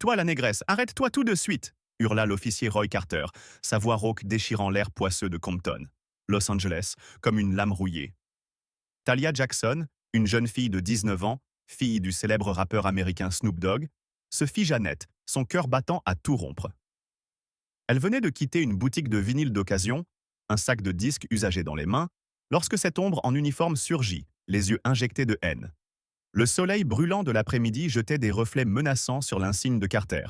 Toi, la négresse, arrête-toi tout de suite hurla l'officier Roy Carter, sa voix rauque déchirant l'air poisseux de Compton, Los Angeles, comme une lame rouillée. Talia Jackson, une jeune fille de 19 ans, fille du célèbre rappeur américain Snoop Dogg, se fit Jeannette, son cœur battant à tout rompre. Elle venait de quitter une boutique de vinyle d'occasion, un sac de disques usagé dans les mains, lorsque cette ombre en uniforme surgit, les yeux injectés de haine. Le soleil brûlant de l'après-midi jetait des reflets menaçants sur l'insigne de Carter,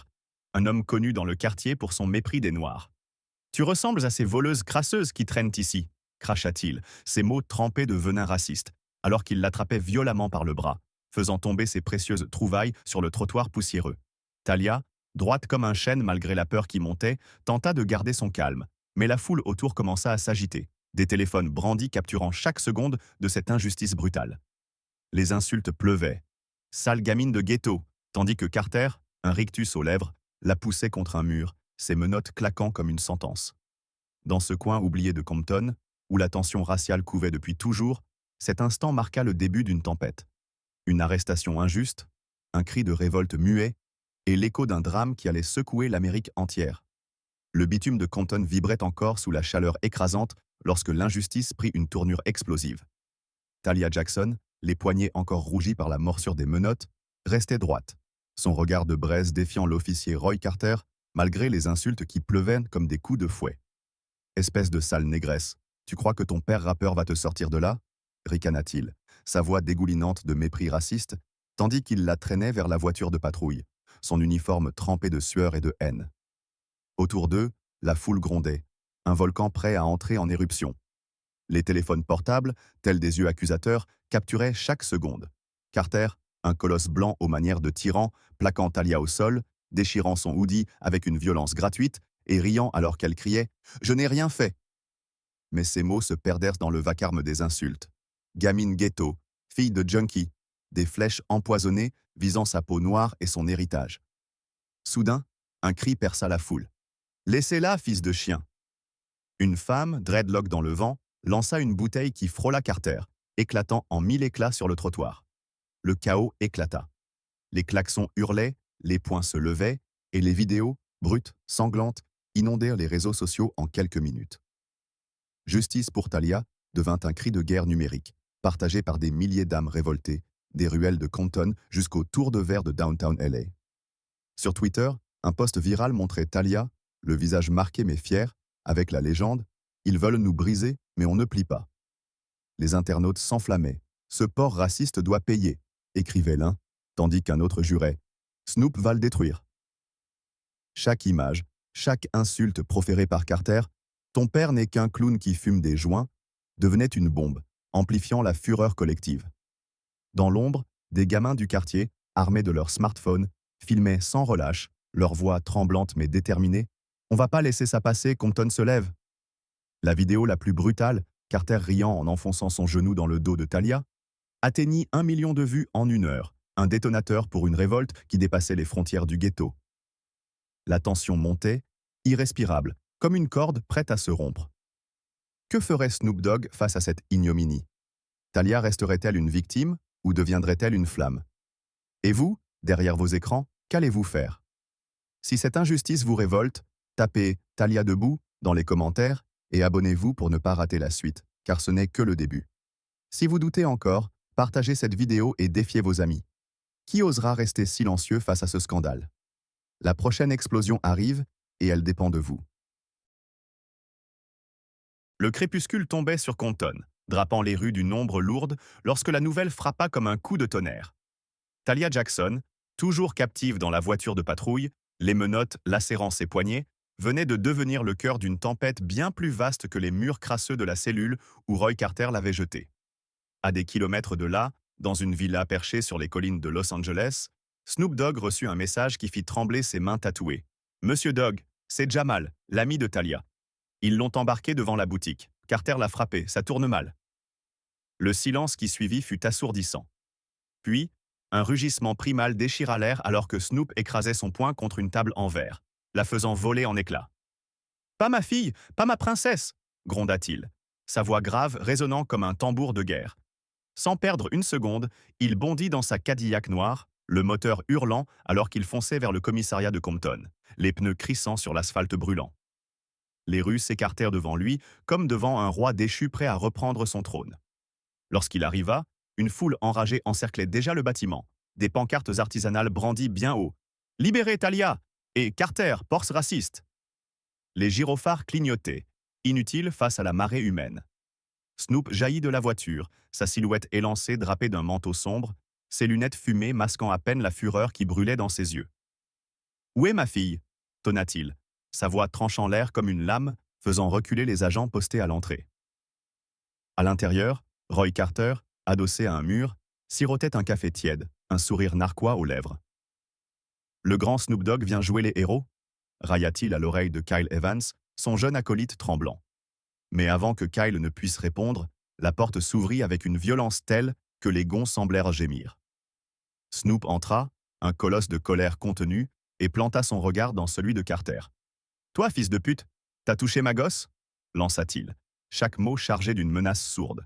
un homme connu dans le quartier pour son mépris des Noirs. « Tu ressembles à ces voleuses crasseuses qui traînent ici », cracha-t-il, ses mots trempés de venin raciste, alors qu'il l'attrapait violemment par le bras, faisant tomber ses précieuses trouvailles sur le trottoir poussiéreux. Talia, droite comme un chêne malgré la peur qui montait, tenta de garder son calme, mais la foule autour commença à s'agiter, des téléphones brandis capturant chaque seconde de cette injustice brutale. Les insultes pleuvaient. « Sale gamine de ghetto », tandis que Carter, un rictus aux lèvres, la poussait contre un mur, ses menottes claquant comme une sentence. Dans ce coin oublié de Compton, où la tension raciale couvait depuis toujours, cet instant marqua le début d'une tempête. Une arrestation injuste, un cri de révolte muet, et l'écho d'un drame qui allait secouer l'Amérique entière. Le bitume de Compton vibrait encore sous la chaleur écrasante lorsque l'injustice prit une tournure explosive. Talia Jackson, les poignets encore rougis par la morsure des menottes, restait droite, son regard de braise défiant l'officier Roy Carter, malgré les insultes qui pleuvaient comme des coups de fouet. « Espèce de sale négresse, tu crois que ton père rappeur va te sortir de là ?» ricana-t-il, sa voix dégoulinante de mépris raciste, tandis qu'il la traînait vers la voiture de patrouille, son uniforme trempé de sueur et de haine. Autour d'eux, la foule grondait, un volcan prêt à entrer en éruption. Les téléphones portables, tels des yeux accusateurs, capturaient chaque seconde. Carter, un colosse blanc aux manières de tyran, plaquant Talia au sol, déchirant son hoodie avec une violence gratuite et riant alors qu'elle criait « Je n'ai rien fait !» Mais ces mots se perdèrent dans le vacarme des insultes. Gamine ghetto, fille de junkie, des flèches empoisonnées visant sa peau noire et son héritage. Soudain, un cri perça la foule. « Laissez-la, fils de chien !» Une femme, dreadlock dans le vent, lança une bouteille qui frôla Carter, éclatant en 1000 éclats sur le trottoir. Le chaos éclata. Les klaxons hurlaient, les poings se levaient, et les vidéos, brutes, sanglantes, inondèrent les réseaux sociaux en quelques minutes. Justice pour Talia devint un cri de guerre numérique, partagé par des milliers d'âmes révoltées, des ruelles de Compton jusqu'au tour de verre de Downtown LA. Sur Twitter, un post viral montrait Talia, le visage marqué mais fier, avec la légende « Ils veulent nous briser, mais on ne plie pas ». Les internautes s'enflammaient. « Ce porc raciste doit payer », écrivait l'un, tandis qu'un autre jurait « Snoop va le détruire ». Chaque image, chaque insulte proférée par Carter, « Ton père n'est qu'un clown qui fume des joints », devenait une bombe, amplifiant la fureur collective. Dans l'ombre, des gamins du quartier, armés de leurs smartphones, filmaient sans relâche, leur voix tremblante mais déterminée. « On va pas laisser ça passer, Compton se lève !» La vidéo la plus brutale, Carter riant en enfonçant son genou dans le dos de Talia, atteignit 1 million de vues en 1 heure, un détonateur pour une révolte qui dépassait les frontières du ghetto. La tension montait, irrespirable, comme une corde prête à se rompre. Que ferait Snoop Dogg face à cette ignominie? Talia resterait-elle une victime ou deviendrait-elle une flamme? Et vous, derrière vos écrans, qu'allez-vous faire? Si cette injustice vous révolte, tapez « Talia debout » dans les commentaires et abonnez-vous pour ne pas rater la suite, car ce n'est que le début. Si vous doutez encore, partagez cette vidéo et défiez vos amis. Qui osera rester silencieux face à ce scandale? La prochaine explosion arrive et elle dépend de vous. Le crépuscule tombait sur Compton, drapant les rues d'une ombre lourde lorsque la nouvelle frappa comme un coup de tonnerre. Talia Jackson, toujours captive dans la voiture de patrouille, les menottes lacérant ses poignets, venait de devenir le cœur d'une tempête bien plus vaste que les murs crasseux de la cellule où Roy Carter l'avait jetée. À des kilomètres de là, dans une villa perchée sur les collines de Los Angeles, Snoop Dogg reçut un message qui fit trembler ses mains tatouées. « Monsieur Dogg, c'est Jamal, l'ami de Talia. Ils l'ont embarqué devant la boutique. Carter l'a frappé, ça tourne mal. » Le silence qui suivit fut assourdissant. Puis, un rugissement primal déchira l'air alors que Snoop écrasait son poing contre une table en verre, la faisant voler en éclats. « Pas ma fille, pas ma princesse !» gronda-t-il, sa voix grave résonnant comme un tambour de guerre. Sans perdre une seconde, il bondit dans sa Cadillac noire, le moteur hurlant alors qu'il fonçait vers le commissariat de Compton, les pneus crissant sur l'asphalte brûlant. Les rues s'écartèrent devant lui, comme devant un roi déchu prêt à reprendre son trône. Lorsqu'il arriva, une foule enragée encerclait déjà le bâtiment, des pancartes artisanales brandies bien haut. « Libérez Talia !» et « Carter, force raciste !» Les gyrophares clignotaient, inutiles face à la marée humaine. Snoop jaillit de la voiture, sa silhouette élancée drapée d'un manteau sombre, ses lunettes fumées masquant à peine la fureur qui brûlait dans ses yeux. « Où est ma fille ?» tonna-t-il, sa voix tranchant l'air comme une lame, faisant reculer les agents postés à l'entrée. À l'intérieur, Roy Carter, adossé à un mur, sirotait un café tiède, un sourire narquois aux lèvres. « Le grand Snoop Dogg vient jouer les héros ?» railla-t-il à l'oreille de Kyle Evans, son jeune acolyte tremblant. Mais avant que Kyle ne puisse répondre, la porte s'ouvrit avec une violence telle que les gonds semblèrent gémir. Snoop entra, un colosse de colère contenue, et planta son regard dans celui de Carter. « Toi, fils de pute, t'as touché ma gosse ?» lança-t-il, chaque mot chargé d'une menace sourde.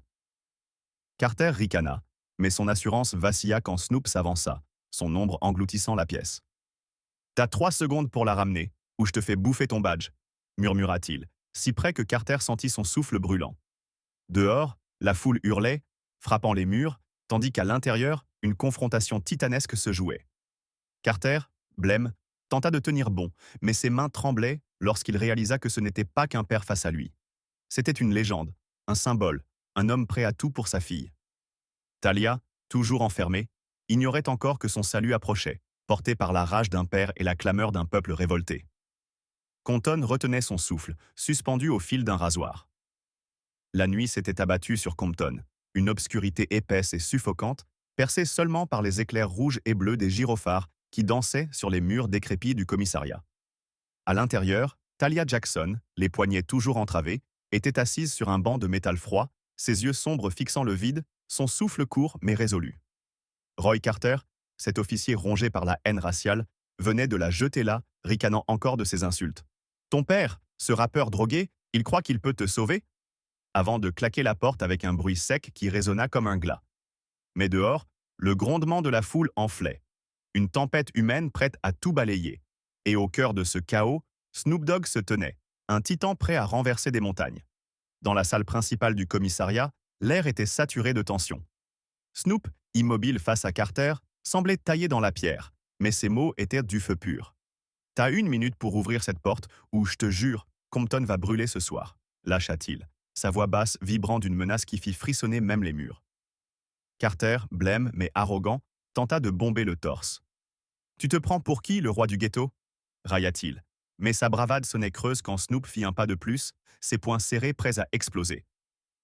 Carter ricana, mais son assurance vacilla quand Snoop s'avança, son ombre engloutissant la pièce. « T'as 3 secondes pour la ramener, ou je te fais bouffer ton badge », murmura-t-il, si près que Carter sentit son souffle brûlant. Dehors, la foule hurlait, frappant les murs, tandis qu'à l'intérieur, une confrontation titanesque se jouait. Carter, blême, tenta de tenir bon, mais ses mains tremblaient lorsqu'il réalisa que ce n'était pas qu'un père face à lui. C'était une légende, un symbole, un homme prêt à tout pour sa fille. Talia, toujours enfermée, ignorait encore que son salut approchait, porté par la rage d'un père et la clameur d'un peuple révolté. Compton retenait son souffle, suspendu au fil d'un rasoir. La nuit s'était abattue sur Compton, une obscurité épaisse et suffocante, percée seulement par les éclairs rouges et bleus des gyrophares qui dansaient sur les murs décrépits du commissariat. À l'intérieur, Talia Jackson, les poignets toujours entravés, était assise sur un banc de métal froid, ses yeux sombres fixant le vide, son souffle court mais résolu. Roy Carter, cet officier rongé par la haine raciale, venait de la jeter là, ricanant encore de ses insultes. « Ton père, ce rappeur drogué, il croit qu'il peut te sauver ?» avant de claquer la porte avec un bruit sec qui résonna comme un glas. Mais dehors, le grondement de la foule enflait. Une tempête humaine prête à tout balayer. Et au cœur de ce chaos, Snoop Dogg se tenait, un titan prêt à renverser des montagnes. Dans la salle principale du commissariat, l'air était saturé de tension. Snoop, immobile face à Carter, semblait taillé dans la pierre, mais ses mots étaient du feu pur. « T'as 1 minute pour ouvrir cette porte, ou je te jure, Compton va brûler ce soir », lâcha-t-il, sa voix basse vibrant d'une menace qui fit frissonner même les murs. Carter, blême mais arrogant, tenta de bomber le torse. « Tu te prends pour qui, le roi du ghetto ?» railla-t-il, mais sa bravade sonnait creuse quand Snoop fit un pas de plus, ses poings serrés prêts à exploser.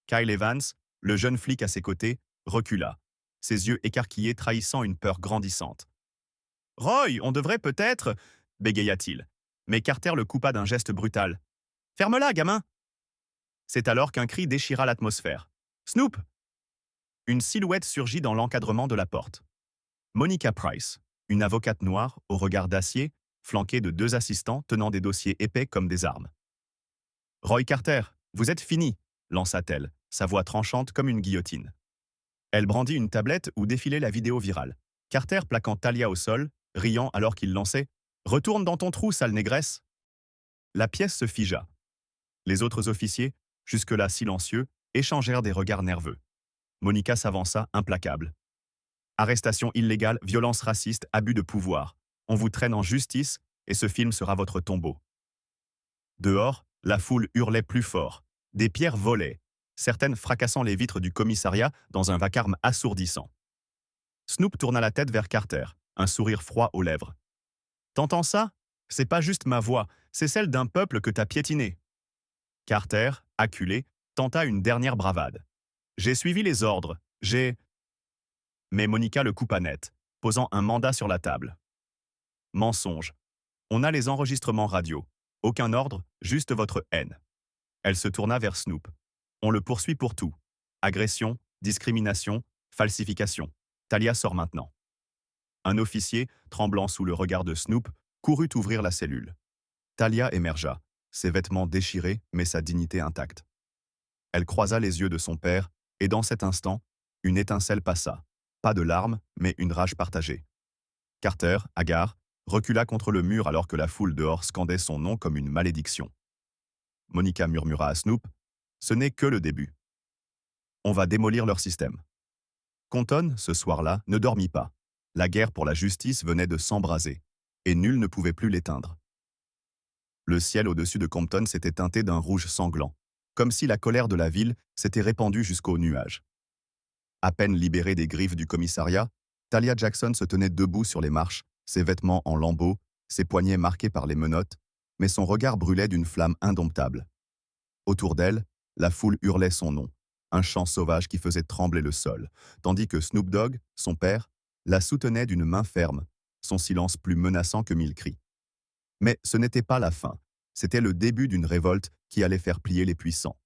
Kyle Evans, le jeune flic à ses côtés, recula, ses yeux écarquillés trahissant une peur grandissante. « Roy, on devrait peut-être… » bégaya-t-il, mais Carter le coupa d'un geste brutal. « Ferme-la, gamin !» C'est alors qu'un cri déchira l'atmosphère. « Snoop !» Une silhouette surgit dans l'encadrement de la porte. Monica Price, une avocate noire au regard d'acier, flanquée de 2 assistants tenant des dossiers épais comme des armes. « Roy Carter, vous êtes fini !» lança-t-elle, sa voix tranchante comme une guillotine. Elle brandit une tablette où défilait la vidéo virale. Carter plaquant Talia au sol, riant alors qu'il lançait « Retourne dans ton trou, sale négresse !» La pièce se figea. Les autres officiers, jusque-là silencieux, échangèrent des regards nerveux. Monica s'avança, implacable. « Arrestation illégale, violence raciste, abus de pouvoir. On vous traîne en justice et ce film sera votre tombeau. » Dehors, la foule hurlait plus fort. Des pierres volaient, certaines fracassant les vitres du commissariat dans un vacarme assourdissant. Snoop tourna la tête vers Carter, un sourire froid aux lèvres. « T'entends ça? C'est pas juste ma voix, c'est celle d'un peuple que t'as piétiné. » Carter, acculé, tenta une dernière bravade. « J'ai suivi les ordres, j'ai… » Mais Monica le coupa net, posant un mandat sur la table. « Mensonge. On a les enregistrements radio. Aucun ordre, juste votre haine. » Elle se tourna vers Snoop. « On le poursuit pour tout. Agression, discrimination, falsification. Talia sort maintenant. » Un officier, tremblant sous le regard de Snoop, courut ouvrir la cellule. Talia émergea, ses vêtements déchirés mais sa dignité intacte. Elle croisa les yeux de son père et dans cet instant, une étincelle passa. Pas de larmes, mais une rage partagée. Carter, hagard, recula contre le mur alors que la foule dehors scandait son nom comme une malédiction. Monica murmura à Snoop, « Ce n'est que le début. On va démolir leur système. » Compton, ce soir-là, ne dormit pas. La guerre pour la justice venait de s'embraser, et nul ne pouvait plus l'éteindre. Le ciel au-dessus de Compton s'était teinté d'un rouge sanglant, comme si la colère de la ville s'était répandue jusqu'aux nuages. À peine libérée des griffes du commissariat, Talia Jackson se tenait debout sur les marches, ses vêtements en lambeaux, ses poignets marqués par les menottes, mais son regard brûlait d'une flamme indomptable. Autour d'elle, la foule hurlait son nom, un chant sauvage qui faisait trembler le sol, tandis que Snoop Dogg, son père, la soutenait d'une main ferme, son silence plus menaçant que 1000 cris. Mais ce n'était pas la fin, c'était le début d'une révolte qui allait faire plier les puissants.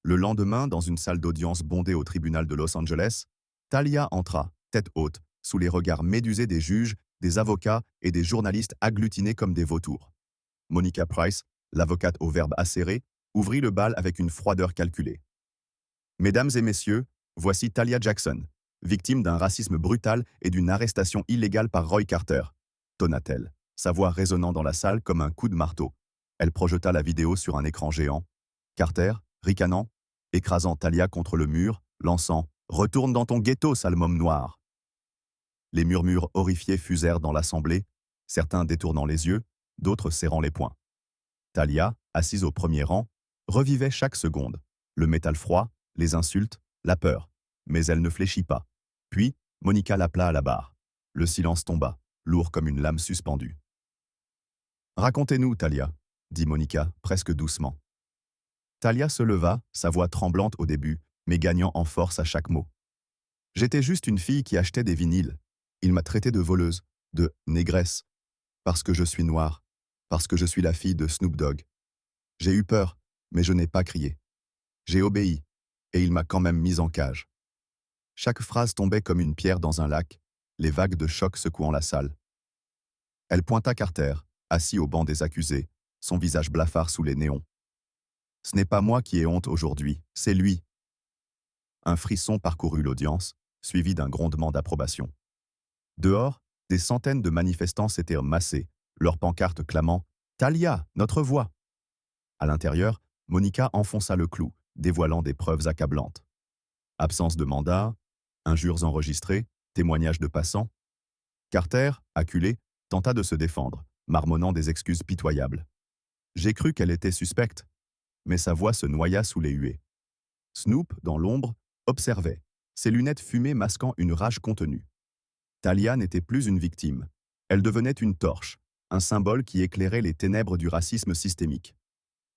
Le lendemain, dans une salle d'audience bondée au tribunal de Los Angeles, Talia entra, tête haute, sous les regards médusés des juges, des avocats et des journalistes agglutinés comme des vautours. Monica Price, l'avocate au verbe acéré, ouvrit le bal avec une froideur calculée. « Mesdames et messieurs, voici Talia Jackson, victime d'un racisme brutal et d'une arrestation illégale par Roy Carter, » tonna-t-elle, sa voix résonnant dans la salle comme un coup de marteau. Elle projeta la vidéo sur un écran géant. Carter, ricanant, écrasant Talia contre le mur, lançant « Retourne dans ton ghetto, sale môme noir !» Les murmures horrifiés fusèrent dans l'assemblée, certains détournant les yeux, d'autres serrant les poings. Talia, assise au premier rang, revivait chaque seconde, le métal froid, les insultes, la peur, mais elle ne fléchit pas. Puis, Monica l'appela à la barre. Le silence tomba, lourd comme une lame suspendue. « Racontez-nous, Talia, » dit Monica, presque doucement. Talia se leva, sa voix tremblante au début, mais gagnant en force à chaque mot. « J'étais juste une fille qui achetait des vinyles. Il m'a traité de voleuse, de négresse, parce que je suis noire, parce que je suis la fille de Snoop Dogg. J'ai eu peur, mais je n'ai pas crié. J'ai obéi, et il m'a quand même mise en cage. » Chaque phrase tombait comme une pierre dans un lac, les vagues de choc secouant la salle. Elle pointa Carter, assis au banc des accusés, son visage blafard sous les néons. « Ce n'est pas moi qui ai honte aujourd'hui, c'est lui. » Un frisson parcourut l'audience, suivi d'un grondement d'approbation. Dehors, des centaines de manifestants s'étaient massés, leurs pancartes clamant « Talia, notre voix !» À l'intérieur, Monica enfonça le clou, dévoilant des preuves accablantes. Absence de mandat, injures enregistrées, témoignages de passants. Carter, acculé, tenta de se défendre, marmonnant des excuses pitoyables. J'ai cru qu'elle était suspecte, mais sa voix se noya sous les huées. Snoop, dans l'ombre, observait, ses lunettes fumées masquant une rage contenue. Talia n'était plus une victime. Elle devenait une torche, un symbole qui éclairait les ténèbres du racisme systémique.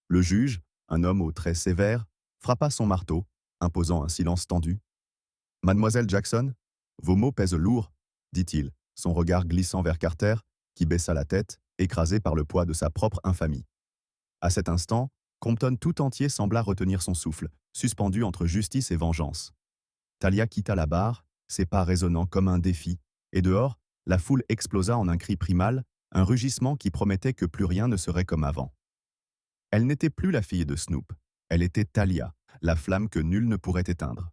Le juge, un homme aux traits sévères, frappa son marteau, imposant un silence tendu. « Mademoiselle Jackson, vos mots pèsent lourd, » dit-il, son regard glissant vers Carter, qui baissa la tête, écrasé par le poids de sa propre infamie. À cet instant, Compton tout entier sembla retenir son souffle, suspendu entre justice et vengeance. Talia quitta la barre, ses pas résonnant comme un défi, et dehors, la foule explosa en un cri primal, un rugissement qui promettait que plus rien ne serait comme avant. Elle n'était plus la fille de Snoop, elle était Talia, la flamme que nul ne pourrait éteindre.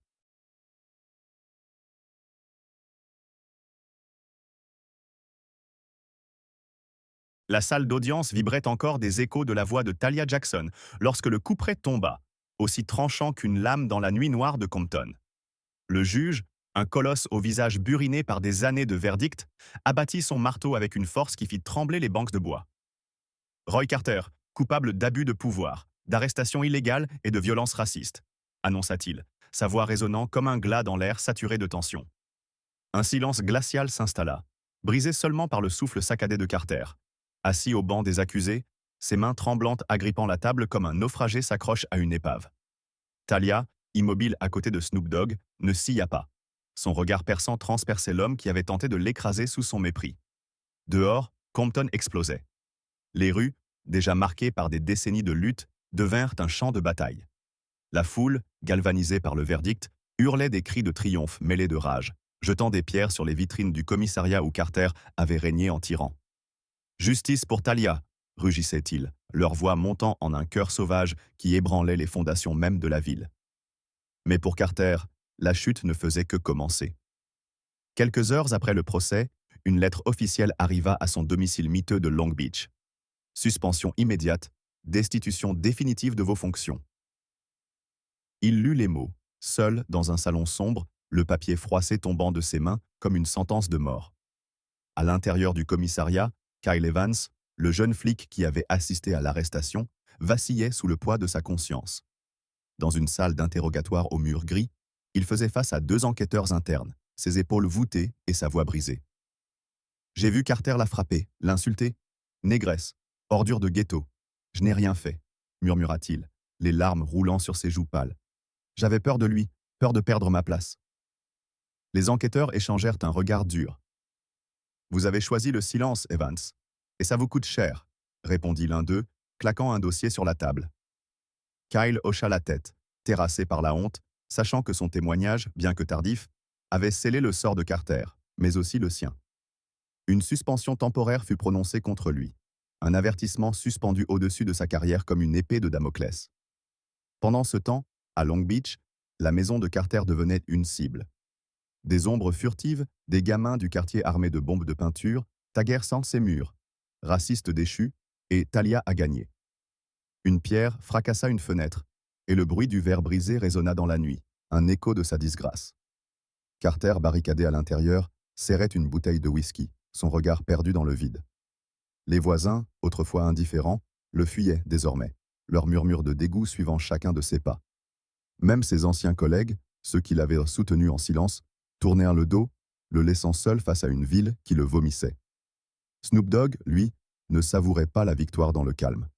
La salle d'audience vibrait encore des échos de la voix de Talia Jackson lorsque le couperet tomba, aussi tranchant qu'une lame dans la nuit noire de Compton. Le juge, un colosse au visage buriné par des années de verdict, abattit son marteau avec une force qui fit trembler les bancs de bois. Roy Carter, coupable d'abus de pouvoir, d'arrestation illégale et de violence raciste, annonça-t-il, sa voix résonnant comme un glas dans l'air saturé de tension. Un silence glacial s'installa, brisé seulement par le souffle saccadé de Carter. Assis au banc des accusés, ses mains tremblantes agrippant la table comme un naufragé s'accroche à une épave. Talia, immobile à côté de Snoop Dogg, ne scia pas. Son regard perçant transperçait l'homme qui avait tenté de l'écraser sous son mépris. Dehors, Compton explosait. Les rues, déjà marquées par des décennies de lutte, devinrent un champ de bataille. La foule, galvanisée par le verdict, hurlait des cris de triomphe mêlés de rage, jetant des pierres sur les vitrines du commissariat où Carter avait régné en tyran. « Justice pour Talia !» rugissait-il, leur voix montant en un chœur sauvage qui ébranlait les fondations mêmes de la ville. Mais pour Carter, la chute ne faisait que commencer. Quelques heures après le procès, une lettre officielle arriva à son domicile miteux de Long Beach. Suspension immédiate, destitution définitive de vos fonctions. Il lut les mots, seul, dans un salon sombre, le papier froissé tombant de ses mains comme une sentence de mort. À l'intérieur du commissariat, Kyle Evans, le jeune flic qui avait assisté à l'arrestation, vacillait sous le poids de sa conscience. Dans une salle d'interrogatoire au mur gris, il faisait face à 2 enquêteurs internes, ses épaules voûtées et sa voix brisée. « J'ai vu Carter la frapper, l'insulter. Négresse, ordure de ghetto. Je n'ai rien fait, murmura-t-il, les larmes roulant sur ses joues pâles. J'avais peur de lui, peur de perdre ma place. » Les enquêteurs échangèrent un regard dur. « Vous avez choisi le silence, Evans, et ça vous coûte cher, » répondit l'un d'eux, claquant un dossier sur la table. Kyle hocha la tête, terrassé par la honte, sachant que son témoignage, bien que tardif, avait scellé le sort de Carter, mais aussi le sien. Une suspension temporaire fut prononcée contre lui, un avertissement suspendu au-dessus de sa carrière comme une épée de Damoclès. Pendant ce temps, à Long Beach, la maison de Carter devenait une cible. Des ombres furtives, des gamins du quartier armés de bombes de peinture, taguèrent sans ses murs, raciste déchu, et Talia a gagné. Une pierre fracassa une fenêtre, et le bruit du verre brisé résonna dans la nuit, un écho de sa disgrâce. Carter, barricadé à l'intérieur, serrait une bouteille de whisky, son regard perdu dans le vide. Les voisins, autrefois indifférents, le fuyaient désormais, leur murmure de dégoût suivant chacun de ses pas. Même ses anciens collègues, ceux qui l'avaient soutenu en silence, tournèrent le dos, le laissant seul face à une ville qui le vomissait. Snoop Dogg, lui, ne savourait pas la victoire dans le calme.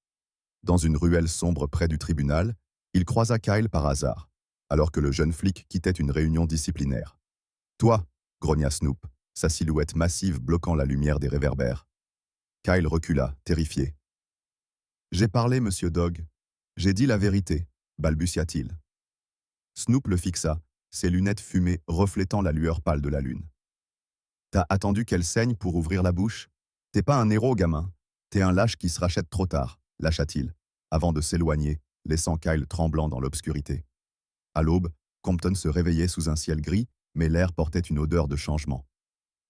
Dans une ruelle sombre près du tribunal, il croisa Kyle par hasard, alors que le jeune flic quittait une réunion disciplinaire. « Toi !» grogna Snoop, sa silhouette massive bloquant la lumière des réverbères. Kyle recula, terrifié. « J'ai parlé, monsieur Dogg. J'ai dit la vérité, » balbutia-t-il. Snoop le fixa, ses lunettes fumées reflétant la lueur pâle de la lune. « T'as attendu qu'elle saigne pour ouvrir la bouche? T'es pas un héros, gamin. T'es un lâche qui se rachète trop tard, » lâcha-t-il, avant de s'éloigner, laissant Kyle tremblant dans l'obscurité. À l'aube, Compton se réveillait sous un ciel gris, mais l'air portait une odeur de changement.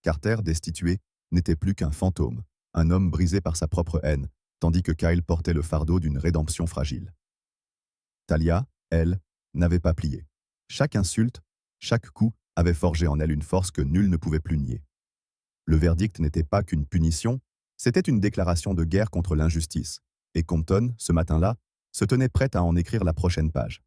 Carter, destitué, n'était plus qu'un fantôme, un homme brisé par sa propre haine, tandis que Kyle portait le fardeau d'une rédemption fragile. Talia, elle, n'avait pas plié. Chaque insulte, chaque coup avait forgé en elle une force que nul ne pouvait plus nier. Le verdict n'était pas qu'une punition, c'était une déclaration de guerre contre l'injustice, et Compton, ce matin-là, se tenait prêt à en écrire la prochaine page.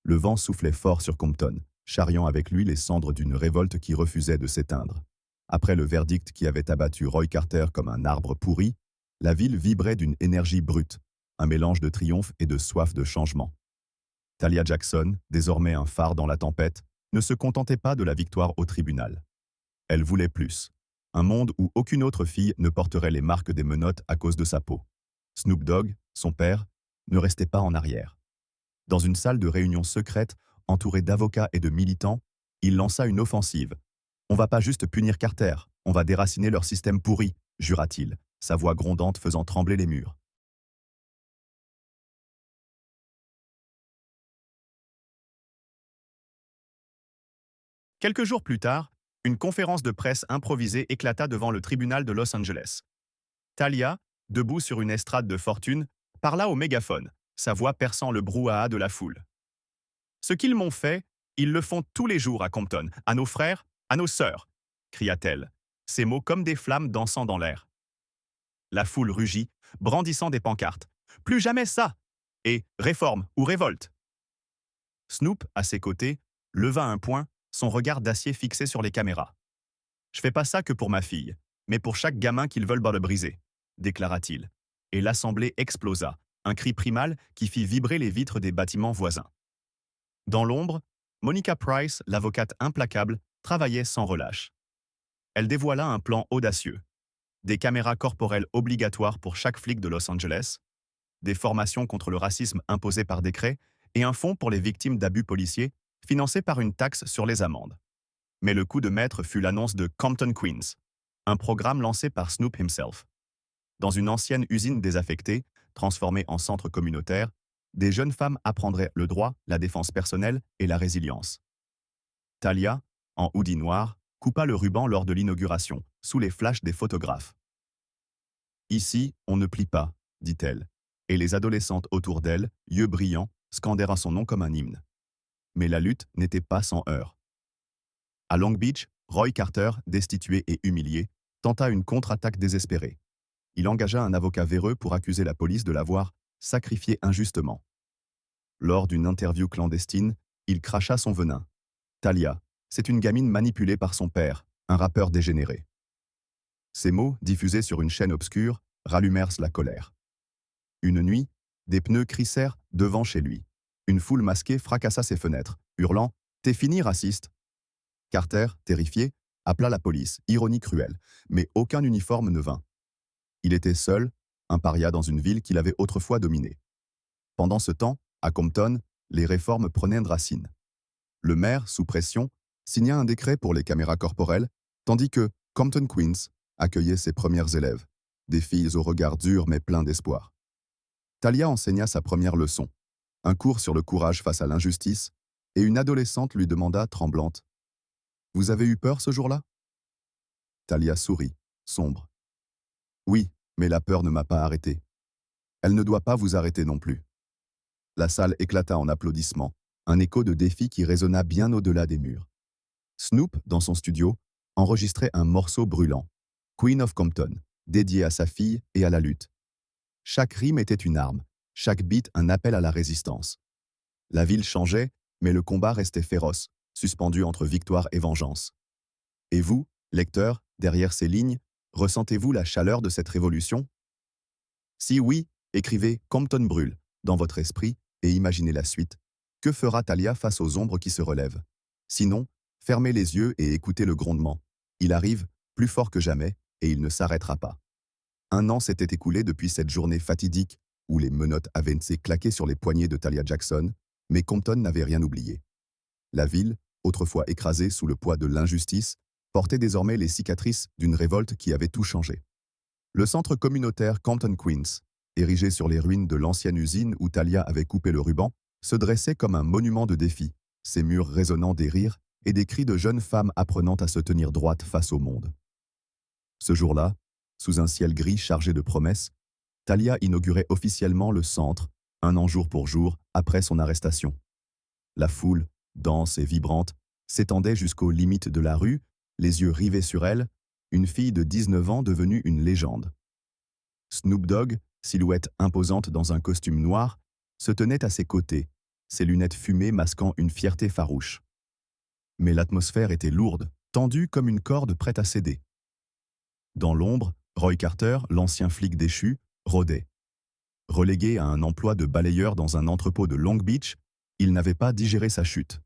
Le vent soufflait fort sur Compton, charriant avec lui les cendres d'une révolte qui refusait de s'éteindre. Après le verdict qui avait abattu Roy Carter comme un arbre pourri, la ville vibrait d'une énergie brute, un mélange de triomphe et de soif de changement. Talia Jackson, désormais un phare dans la tempête, ne se contentait pas de la victoire au tribunal. Elle voulait plus. Un monde où aucune autre fille ne porterait les marques des menottes à cause de sa peau. Snoop Dogg, son père, ne restait pas en arrière. Dans une salle de réunion secrète, entourée d'avocats et de militants, il lança une offensive. « On va pas juste punir Carter, on va déraciner leur système pourri », jura-t-il, sa voix grondante faisant trembler les murs. Quelques jours plus tard, une conférence de presse improvisée éclata devant le tribunal de Los Angeles. Talia, debout sur une estrade de fortune, parla au mégaphone, sa voix perçant le brouhaha de la foule. « Ce qu'ils m'ont fait, ils le font tous les jours à Compton, à nos frères, à nos sœurs !» cria-t-elle, ses mots comme des flammes dansant dans l'air. La foule rugit, brandissant des pancartes. « Plus jamais ça !» et « Réforme ou révolte !» Snoop, à ses côtés, leva un poing, son regard d'acier fixé sur les caméras. « Je fais pas ça que pour ma fille, mais pour chaque gamin qu'ils veulent le briser », déclara-t-il. Et l'assemblée explosa, un cri primal qui fit vibrer les vitres des bâtiments voisins. Dans l'ombre, Monica Price, l'avocate implacable, travaillait sans relâche. Elle dévoila un plan audacieux. Des caméras corporelles obligatoires pour chaque flic de Los Angeles, des formations contre le racisme imposées par décret et un fonds pour les victimes d'abus policiers financé par une taxe sur les amendes. Mais le coup de maître fut l'annonce de Compton Queens, un programme lancé par Snoop himself. Dans une ancienne usine désaffectée, transformée en centre communautaire, des jeunes femmes apprendraient le droit, la défense personnelle et la résilience. Talia, en hoodie noir, coupa le ruban lors de l'inauguration, sous les flashs des photographes. Ici, on ne plie pas, dit-elle, et les adolescentes autour d'elle, yeux brillants, scandèrent son nom comme un hymne. Mais la lutte n'était pas sans heurts. À Long Beach, Roy Carter, destitué et humilié, tenta une contre-attaque désespérée. Il engagea un avocat véreux pour accuser la police de l'avoir sacrifié injustement. Lors d'une interview clandestine, il cracha son venin. Talia, c'est une gamine manipulée par son père, un rappeur dégénéré. Ces mots, diffusés sur une chaîne obscure, rallumèrent la colère. Une nuit, des pneus crissèrent devant chez lui. Une foule masquée fracassa ses fenêtres, hurlant « T'es fini, raciste !» Carter, terrifié, appela la police, ironie cruelle, mais aucun uniforme ne vint. Il était seul, un paria dans une ville qu'il avait autrefois dominée. Pendant ce temps, à Compton, les réformes prenaient racine. Le maire, sous pression, signa un décret pour les caméras corporelles, tandis que Compton Queens accueillait ses premières élèves, des filles au regard dur mais plein d'espoir. Talia enseigna sa première leçon, un cours sur le courage face à l'injustice, et une adolescente lui demanda, tremblante, « Vous avez eu peur ce jour-là » Talia sourit, sombre. « Oui, mais la peur ne m'a pas arrêté. Elle ne doit pas vous arrêter non plus. » La salle éclata en applaudissements, un écho de défi qui résonna bien au-delà des murs. Snoop, dans son studio, enregistrait un morceau brûlant, Queen of Compton, dédié à sa fille et à la lutte. Chaque rime était une arme, chaque beat un appel à la résistance. La ville changeait, mais le combat restait féroce, suspendu entre victoire et vengeance. Et vous, lecteurs, derrière ces lignes, ressentez-vous la chaleur de cette révolution? Si oui, écrivez « Compton brûle » dans votre esprit et imaginez la suite. Que fera Talia face aux ombres qui se relèvent? Sinon, fermez les yeux et écoutez le grondement. Il arrive, plus fort que jamais, et il ne s'arrêtera pas. Un an s'était écoulé depuis cette journée fatidique où les menottes avancées claquaient sur les poignets de Talia Jackson, mais Compton n'avait rien oublié. La ville, autrefois écrasée sous le poids de l'injustice, portait désormais les cicatrices d'une révolte qui avait tout changé. Le centre communautaire Compton Queens, érigé sur les ruines de l'ancienne usine où Talia avait coupé le ruban, se dressait comme un monument de défi, ses murs résonnant des rires et des cris de jeunes femmes apprenant à se tenir droite face au monde. Ce jour-là, sous un ciel gris chargé de promesses, Talia inaugurait officiellement le centre, un an jour pour jour, après son arrestation. La foule, dense et vibrante, s'étendait jusqu'aux limites de la rue, les yeux rivés sur elle, une fille de 19 ans devenue une légende. Snoop Dogg, silhouette imposante dans un costume noir, se tenait à ses côtés, ses lunettes fumées masquant une fierté farouche. Mais l'atmosphère était lourde, tendue comme une corde prête à céder. Dans l'ombre, Roy Carter, l'ancien flic déchu, rôdait. Relégué à un emploi de balayeur dans un entrepôt de Long Beach, il n'avait pas digéré sa chute.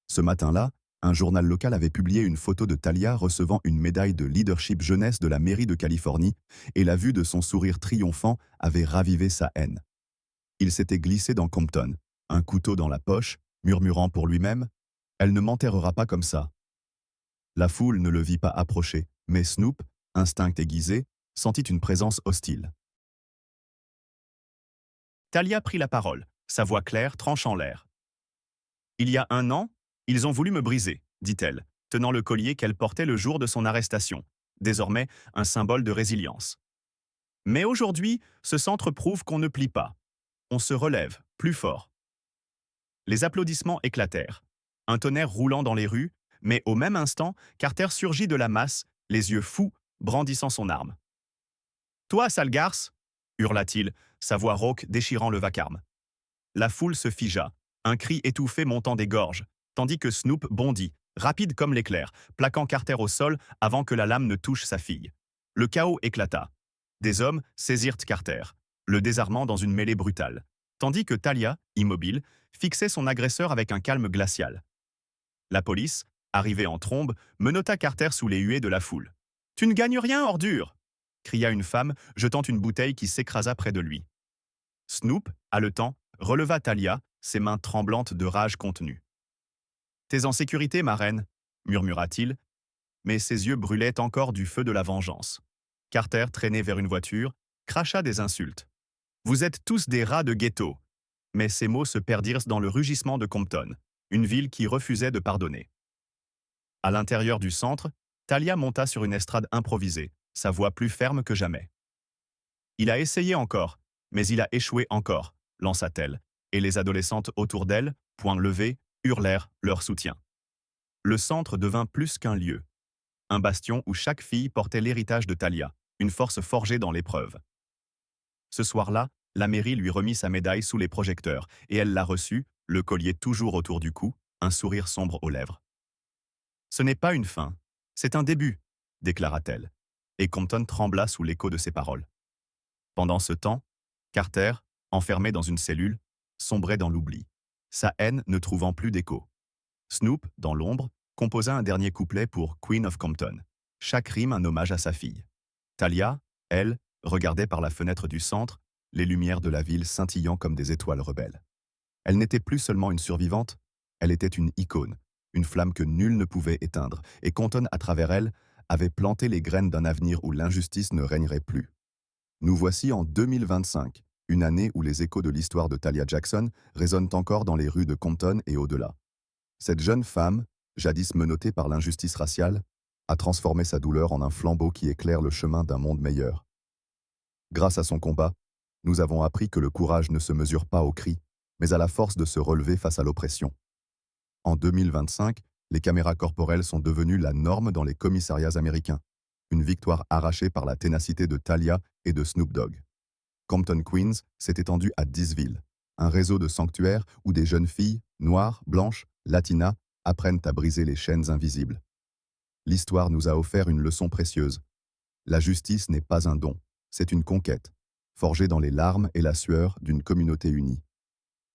Ce matin-là, un journal local avait publié une photo de Talia recevant une médaille de leadership jeunesse de la mairie de Californie, et la vue de son sourire triomphant avait ravivé sa haine. Il s'était glissé dans Compton, un couteau dans la poche, murmurant pour lui-même « Elle ne m'enterrera pas comme ça ». La foule ne le vit pas approcher, mais Snoop, instinct aiguisé, sentit une présence hostile. Talia prit la parole, sa voix claire tranchant l'air. « Il y a un an, ils ont voulu me briser, dit-elle, tenant le collier qu'elle portait le jour de son arrestation, désormais un symbole de résilience. Mais aujourd'hui, ce centre prouve qu'on ne plie pas. On se relève, plus fort. » Les applaudissements éclatèrent. Un tonnerre roulant dans les rues, mais au même instant, Carter surgit de la masse, les yeux fous, brandissant son arme. « Toi, sale garce !» hurla-t-il, sa voix rauque déchirant le vacarme. La foule se figea, un cri étouffé montant des gorges, tandis que Snoop bondit, rapide comme l'éclair, plaquant Carter au sol avant que la lame ne touche sa fille. Le chaos éclata. Des hommes saisirent Carter, le désarmant dans une mêlée brutale, tandis que Talia, immobile, fixait son agresseur avec un calme glacial. La police, arrivée en trombe, menotta Carter sous les huées de la foule. « Tu ne gagnes rien, ordure !» cria une femme, jetant une bouteille qui s'écrasa près de lui. Snoop, haletant, releva Talia, ses mains tremblantes de rage contenue. « T'es en sécurité, ma reine » murmura-t-il, mais ses yeux brûlaient encore du feu de la vengeance. Carter, traîné vers une voiture, cracha des insultes. « Vous êtes tous des rats de ghetto !» Mais ces mots se perdirent dans le rugissement de Compton, une ville qui refusait de pardonner. À l'intérieur du centre, Talia monta sur une estrade improvisée, sa voix plus ferme que jamais. Il a essayé encore, mais il a échoué encore, lança-t-elle, et les adolescentes autour d'elle, poings levés, hurlèrent leur soutien. Le centre devint plus qu'un lieu, un bastion où chaque fille portait l'héritage de Talia, une force forgée dans l'épreuve. Ce soir-là, la mairie lui remit sa médaille sous les projecteurs, et elle l'a reçue, le collier toujours autour du cou, un sourire sombre aux lèvres. Ce n'est pas une fin, c'est un début, déclara-t-elle, et Compton trembla sous l'écho de ses paroles. Pendant ce temps, Carter, enfermé dans une cellule, sombrait dans l'oubli, sa haine ne trouvant plus d'écho. Snoop, dans l'ombre, composa un dernier couplet pour Queen of Compton, chaque rime un hommage à sa fille. Talia, elle, regardait par la fenêtre du centre, les lumières de la ville scintillant comme des étoiles rebelles. Elle n'était plus seulement une survivante, elle était une icône, une flamme que nul ne pouvait éteindre, et Compton, à travers elle, avait planté les graines d'un avenir où l'injustice ne régnerait plus. Nous voici en 2025, une année où les échos de l'histoire de Talia Jackson résonnent encore dans les rues de Compton et au-delà. Cette jeune femme, jadis menottée par l'injustice raciale, a transformé sa douleur en un flambeau qui éclaire le chemin d'un monde meilleur. Grâce à son combat, nous avons appris que le courage ne se mesure pas au cri, mais à la force de se relever face à l'oppression. En 2025, les caméras corporelles sont devenues la norme dans les commissariats américains, une victoire arrachée par la ténacité de Talia et de Snoop Dogg. Compton Queens s'est étendu à 10 villes, un réseau de sanctuaires où des jeunes filles, noires, blanches, latinas, apprennent à briser les chaînes invisibles. L'histoire nous a offert une leçon précieuse. La justice n'est pas un don, c'est une conquête, forgée dans les larmes et la sueur d'une communauté unie.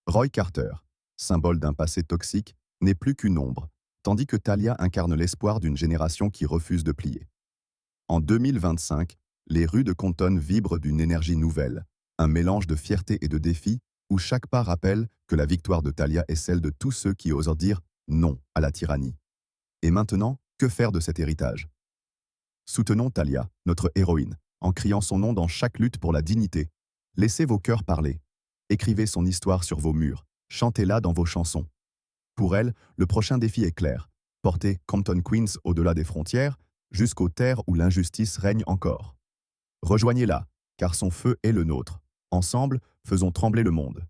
Roy Carter, symbole d'un passé toxique, n'est plus qu'une ombre, tandis que Talia incarne l'espoir d'une génération qui refuse de plier. En 2025, les rues de Compton vibrent d'une énergie nouvelle, un mélange de fierté et de défi, où chaque pas rappelle que la victoire de Talia est celle de tous ceux qui osent dire non à la tyrannie. Et maintenant, que faire de cet héritage? Soutenons Talia, notre héroïne, en criant son nom dans chaque lutte pour la dignité. Laissez vos cœurs parler. Écrivez son histoire sur vos murs. Chantez-la dans vos chansons. Pour elle, le prochain défi est clair. Porter Compton Queens au-delà des frontières, jusqu'aux terres où l'injustice règne encore. Rejoignez-la, car son feu est le nôtre. Ensemble, faisons trembler le monde.